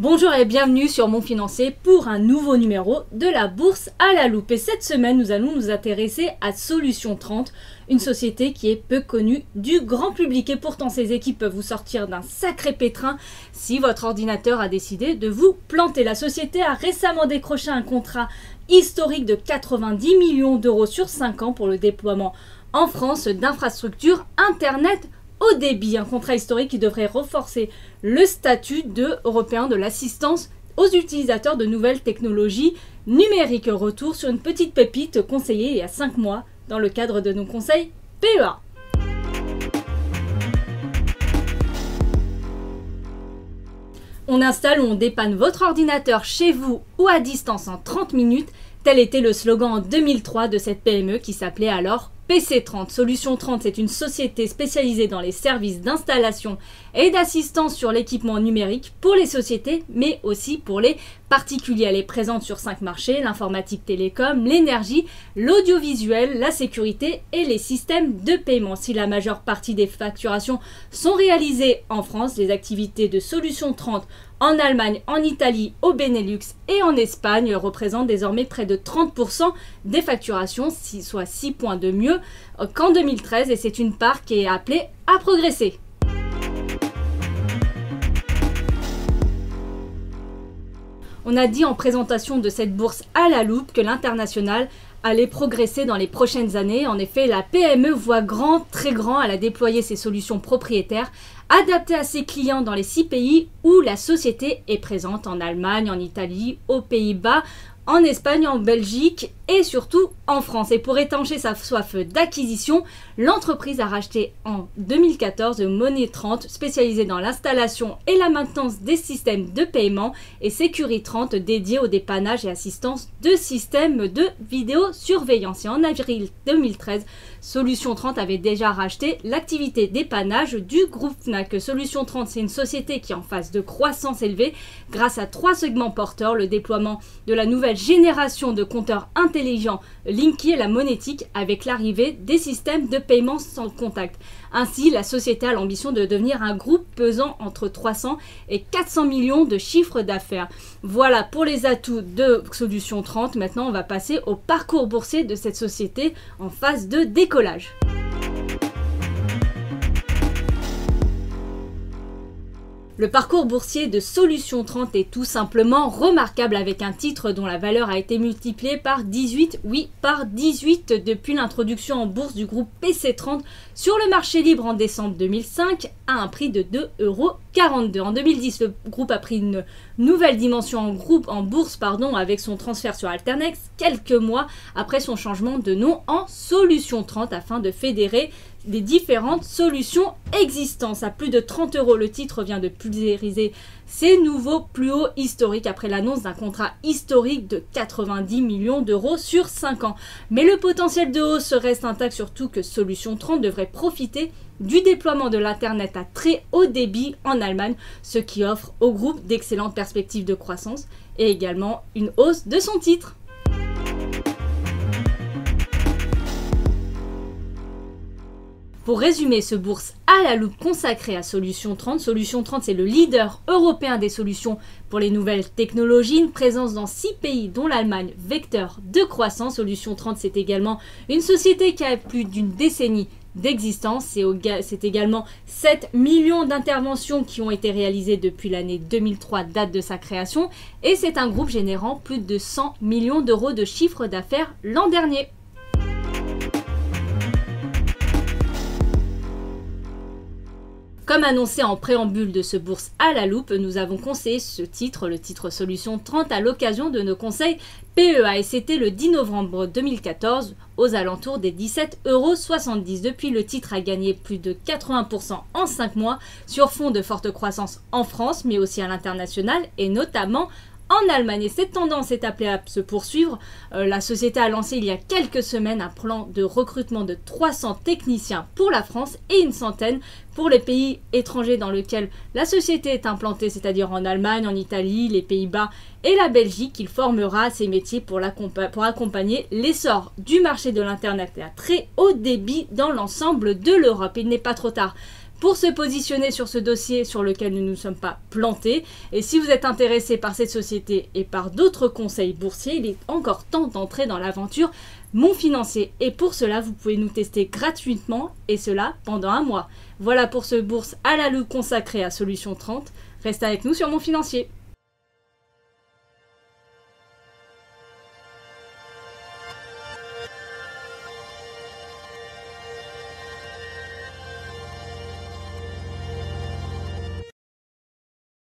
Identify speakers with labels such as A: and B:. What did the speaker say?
A: Bonjour et bienvenue sur Mon Financier pour un nouveau numéro de la bourse à la loupe. Et cette semaine, nous allons nous intéresser à Solutions 30, une société qui est peu connue du grand public. Et pourtant, ses équipes peuvent vous sortir d'un sacré pétrin si votre ordinateur a décidé de vous planter. La société a récemment décroché un contrat historique de 90 millions d'euros sur 5 ans pour le déploiement en France d'infrastructures Internet haut débit, un contrat historique qui devrait renforcer le statut européen de l'assistance aux utilisateurs de nouvelles technologies numériques. Retour sur une petite pépite conseillée il y a 5 mois dans le cadre de nos conseils PEA. On installe ou on dépanne votre ordinateur chez vous ou à distance en 30 minutes. Tel était le slogan en 2003 de cette PME qui s'appelait alors PC30. Solutions 30, c'est une société spécialisée dans les services d'installation et d'assistance sur l'équipement numérique pour les sociétés, mais aussi pour les particuliers. Elle est présente sur 5 marchés, l'informatique télécom, l'énergie, l'audiovisuel, la sécurité et les systèmes de paiement. Si la majeure partie des facturations sont réalisées en France, les activités de Solutions 30 en Allemagne, en Italie, au Benelux et en Espagne représentent désormais près de 30% des facturations, soit 6 points de mieux qu'en 2013, et c'est une part qui est appelée à progresser. On a dit en présentation de cette bourse à la loupe que l'international allait progresser dans les prochaines années. En effet, la PME voit grand, très grand. Elle a déployé ses solutions propriétaires adaptées à ses clients dans les 6 pays où la société est présente, en Allemagne, en Italie, aux Pays-Bas, en Espagne, en Belgique et surtout en France. Et pour étancher sa soif d'acquisition, l'entreprise a racheté en 2014 Money30, spécialisée dans l'installation et la maintenance des systèmes de paiement, et Securi30, dédié au dépannage et assistance de systèmes de vidéosurveillance. Et en avril 2013, Solutions 30 avait déjà racheté l'activité dépannage du groupe Fnac. Solutions 30, c'est une société qui est en phase de croissance élevée grâce à 3 segments porteurs: le déploiement de la nouvelle génération de compteurs intelligents Linky et la monétique, avec l'arrivée des systèmes de paiement sans contact. Ainsi, la société a l'ambition de devenir un groupe pesant entre 300 et 400 millions de chiffre d'affaires. Voilà pour les atouts de Solutions 30. Maintenant, on va passer au parcours boursier de cette société en phase de décollage. Le parcours boursier de Solutions 30 est tout simplement remarquable, avec un titre dont la valeur a été multipliée par 18, oui, par 18 depuis l'introduction en bourse du groupe PC30 sur le marché libre en décembre 2005 à un prix de 2,42 €. En 2010, le groupe a pris une nouvelle dimension en bourse avec son transfert sur Alternex, quelques mois après son changement de nom en Solutions 30 afin de fédérer des différentes solutions existantes. À plus de 30 €, le titre vient de pulvériser ses nouveaux plus hauts historiques après l'annonce d'un contrat historique de 90 millions d'euros sur 5 ans. Mais le potentiel de hausse reste intact, surtout que Solutions 30 devrait profiter du déploiement de l'Internet à très haut débit en Allemagne, ce qui offre au groupe d'excellentes perspectives de croissance et également une hausse de son titre. Pour résumer ce bourse à la loupe consacré à Solutions 30, Solutions 30, c'est le leader européen des solutions pour les nouvelles technologies, une présence dans 6 pays dont l'Allemagne, vecteur de croissance. Solutions 30, c'est également une société qui a plus d'une décennie d'existence. C'est également 7 millions d'interventions qui ont été réalisées depuis l'année 2003, date de sa création, et c'est un groupe générant plus de 100 millions d'euros de chiffre d'affaires l'an dernier. Comme annoncé en préambule de ce bourse à la loupe, nous avons conseillé ce titre, le titre Solutions 30, à l'occasion de nos conseils PEA, et c'était le 10 novembre 2014 aux alentours des 17,70 €. Depuis, le titre a gagné plus de 80% en 5 mois sur fond de forte croissance en France, mais aussi à l'international et notamment en Allemagne. Et cette tendance est appelée à se poursuivre. La société a lancé il y a quelques semaines un plan de recrutement de 300 techniciens pour la France et une centaine pour les pays étrangers dans lesquels la société est implantée, c'est-à-dire en Allemagne, en Italie, les Pays-Bas et la Belgique. Il formera ces métiers pour accompagner l'essor du marché de l'Internet à très haut débit dans l'ensemble de l'Europe. Il n'est pas trop tard pour se positionner sur ce dossier sur lequel nous ne nous sommes pas plantés. Et si vous êtes intéressé par cette société et par d'autres conseils boursiers, il est encore temps d'entrer dans l'aventure Mon Financier. Et pour cela, vous pouvez nous tester gratuitement et cela pendant 1 mois. Voilà pour ce bourse à la loupe consacré à Solution 30. Reste avec nous sur Mon Financier.